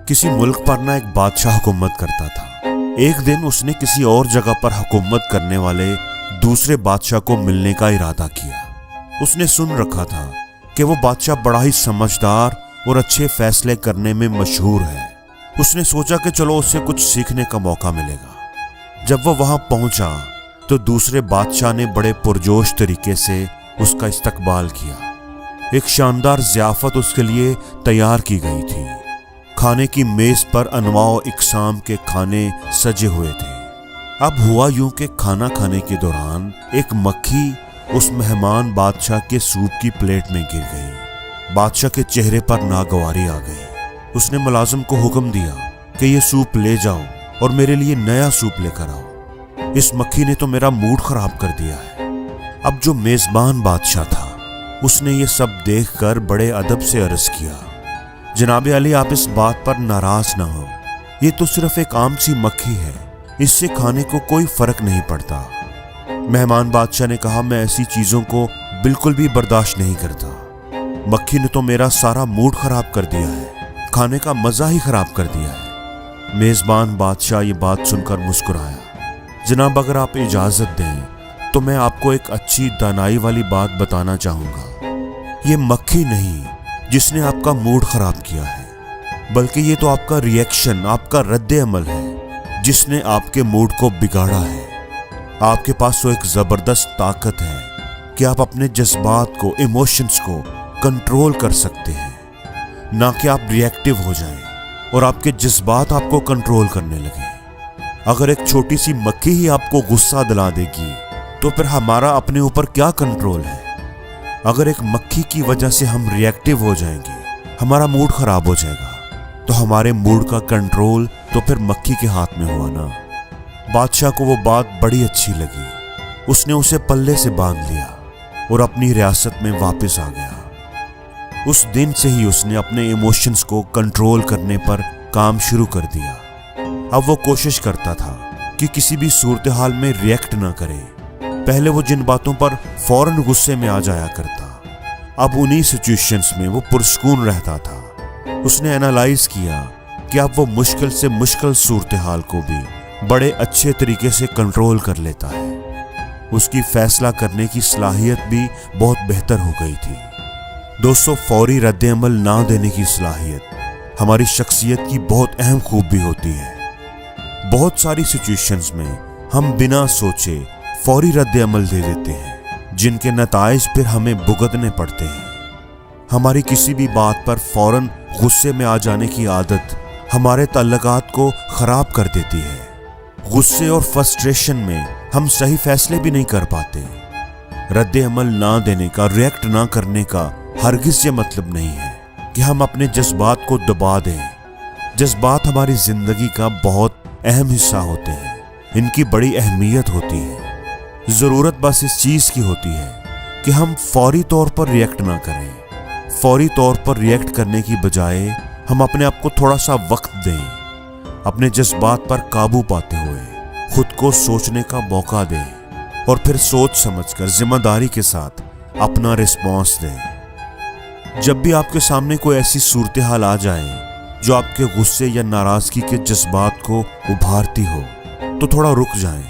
کسی ملک پر نہ ایک بادشاہ حکومت کرتا تھا۔ ایک دن اس نے کسی اور جگہ پر حکومت کرنے والے دوسرے بادشاہ کو ملنے کا ارادہ کیا۔ اس نے سن رکھا تھا کہ وہ بادشاہ بڑا ہی سمجھدار اور اچھے فیصلے کرنے میں مشہور ہے۔ اس نے سوچا کہ چلو اس سے کچھ سیکھنے کا موقع ملے گا۔ جب وہ وہاں پہنچا تو دوسرے بادشاہ نے بڑے پرجوش طریقے سے اس کا استقبال کیا۔ ایک شاندار ضیافت اس کے لیے تیار کی گئی تھی۔ کھانے کی میز پر انواع و اقسام کے کھانے سجے ہوئے تھے۔ اب ہوا یوں کہ کھانا کھانے کے دوران ایک مکھی اس مہمان بادشاہ کے سوپ کی پلیٹ میں گر گئی۔ بادشاہ کے چہرے پر ناگواری آ گئی۔ اس نے ملازم کو حکم دیا کہ یہ سوپ لے جاؤ اور میرے لیے نیا سوپ لے کر آؤ۔ اس مکھی نے تو میرا موڈ خراب کر دیا ہے۔ اب جو میزبان بادشاہ تھا اس نے یہ سب دیکھ کر بڑے ادب سے عرض کیا، جناب عالی آپ اس بات پر ناراض نہ ہو، یہ تو صرف ایک عام سی مکھی ہے، اس سے کھانے کو کوئی فرق نہیں پڑتا۔ مہمان بادشاہ نے کہا، میں ایسی چیزوں کو بالکل بھی برداشت نہیں کرتا۔ مکھی نے تو میرا سارا موڈ خراب کر دیا ہے، کھانے کا مزہ ہی خراب کر دیا ہے۔ میزبان بادشاہ یہ بات سن کر مسکرایا۔ جناب اگر آپ اجازت دیں تو میں آپ کو ایک اچھی دانائی والی بات بتانا چاہوں گا۔ یہ مکھی نہیں جس نے آپ کا موڈ خراب کیا ہے، بلکہ یہ تو آپ کا ریئیکشن، آپ کا رد عمل ہے جس نے آپ کے موڈ کو بگاڑا ہے۔ آپ کے پاس تو ایک زبردست طاقت ہے کہ آپ اپنے جذبات کو، ایموشنز کو کنٹرول کر سکتے ہیں، نہ کہ آپ ریئیکٹیو ہو جائیں اور آپ کے جذبات آپ کو کنٹرول کرنے لگیں۔ اگر ایک چھوٹی سی مکھی ہی آپ کو غصہ دلا دے گی تو پھر ہمارا اپنے اوپر کیا کنٹرول ہے؟ اگر ایک مکھی کی وجہ سے ہم ریئیکٹیو ہو جائیں گے، ہمارا موڈ خراب ہو جائے گا، تو ہمارے موڈ کا کنٹرول تو پھر مکھی کے ہاتھ میں ہوا نا۔ بادشاہ کو وہ بات بڑی اچھی لگی۔ اس نے اسے پلے سے باندھ لیا اور اپنی ریاست میں واپس آ گیا۔ اس دن سے ہی اس نے اپنے ایموشنز کو کنٹرول کرنے پر کام شروع کر دیا۔ اب وہ کوشش کرتا تھا کہ کسی بھی صورتحال میں ریئیکٹ نہ کرے۔ پہلے وہ جن باتوں پر فوراً غصے میں آ جایا کرتا، اب انہی سچویشنز میں وہ پرسکون رہتا تھا۔ اس نے انالائز کیا کہ اب وہ مشکل سے مشکل صورتحال کو بھی بڑے اچھے طریقے سے کنٹرول کر لیتا ہے۔ اس کی فیصلہ کرنے کی صلاحیت بھی بہت بہتر ہو گئی تھی۔ دوستو، فوری رد عمل نہ دینے کی صلاحیت ہماری شخصیت کی بہت اہم خوبی ہوتی ہے۔ بہت ساری سچویشنز میں ہم بنا سوچے فوری رد عمل دے دیتے ہیں، جن کے نتائج پھر ہمیں بھگتنے پڑتے ہیں۔ ہماری کسی بھی بات پر فوراً غصے میں آ جانے کی عادت ہمارے تعلقات کو خراب کر دیتی ہے۔ غصے اور فرسٹریشن میں ہم صحیح فیصلے بھی نہیں کر پاتے۔ رد عمل نہ دینے کا، ریئیکٹ نہ کرنے کا ہرگز یہ مطلب نہیں ہے کہ ہم اپنے جذبات کو دبا دیں۔ جذبات ہماری زندگی کا بہت اہم حصہ ہوتے ہیں، ان کی بڑی اہمیت ہوتی ہے۔ ضرورت بس اس چیز کی ہوتی ہے کہ ہم فوری طور پر ریئیکٹ نہ کریں۔ فوری طور پر ریئیکٹ کرنے کی بجائے ہم اپنے آپ کو تھوڑا سا وقت دیں، اپنے جذبات پر قابو پاتے ہوئے خود کو سوچنے کا موقع دیں اور پھر سوچ سمجھ کر ذمہ داری کے ساتھ اپنا رسپانس دیں۔ جب بھی آپ کے سامنے کوئی ایسی صورتحال آ جائے جو آپ کے غصے یا ناراضگی کے جذبات کو ابھارتی ہو، تو تھوڑا رک جائیں،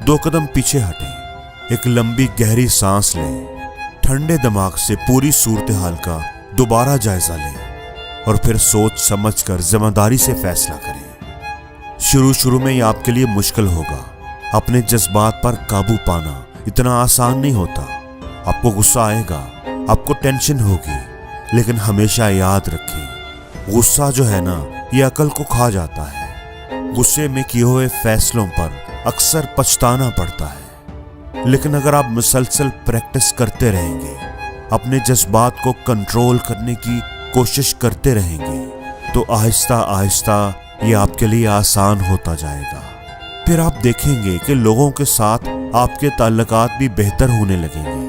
2 قدم پیچھے ہٹیں، ایک لمبی گہری سانس لیں، ٹھنڈے دماغ سے پوری صورتحال کا دوبارہ جائزہ لیں اور پھر سوچ سمجھ کر ذمہ داری سے فیصلہ کریں۔ شروع میں یہ آپ کے لیے مشکل ہوگا۔ اپنے جذبات پر قابو پانا اتنا آسان نہیں ہوتا۔ آپ کو غصہ آئے گا، آپ کو ٹینشن ہوگی، لیکن ہمیشہ یاد رکھیں، غصہ جو ہے نا، یہ عقل کو کھا جاتا ہے۔ غصے میں کیے ہوئے فیصلوں پر اکثر پچھتانا پڑتا ہے، لیکن اگر آپ مسلسل پریکٹس کرتے رہیں گے، اپنے جذبات کو کنٹرول کرنے کی کوشش کرتے رہیں گے، تو آہستہ آہستہ یہ آپ کے لیے آسان ہوتا جائے گا۔ پھر آپ دیکھیں گے کہ لوگوں کے ساتھ آپ کے تعلقات بھی بہتر ہونے لگیں گے۔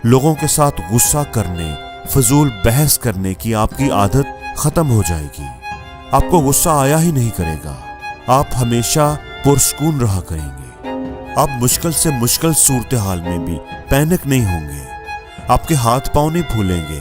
لوگوں کے ساتھ غصہ کرنے، فضول بحث کرنے کی آپ کی عادت ختم ہو جائے گی۔ آپ کو غصہ آیا ہی نہیں کرے گا، آپ ہمیشہ پرسکون رہا کریں گے۔ آپ مشکل سے مشکل صورتحال میں بھی پینک نہیں ہوں گے، آپ کے ہاتھ پاؤں نہیں پھولیں گے،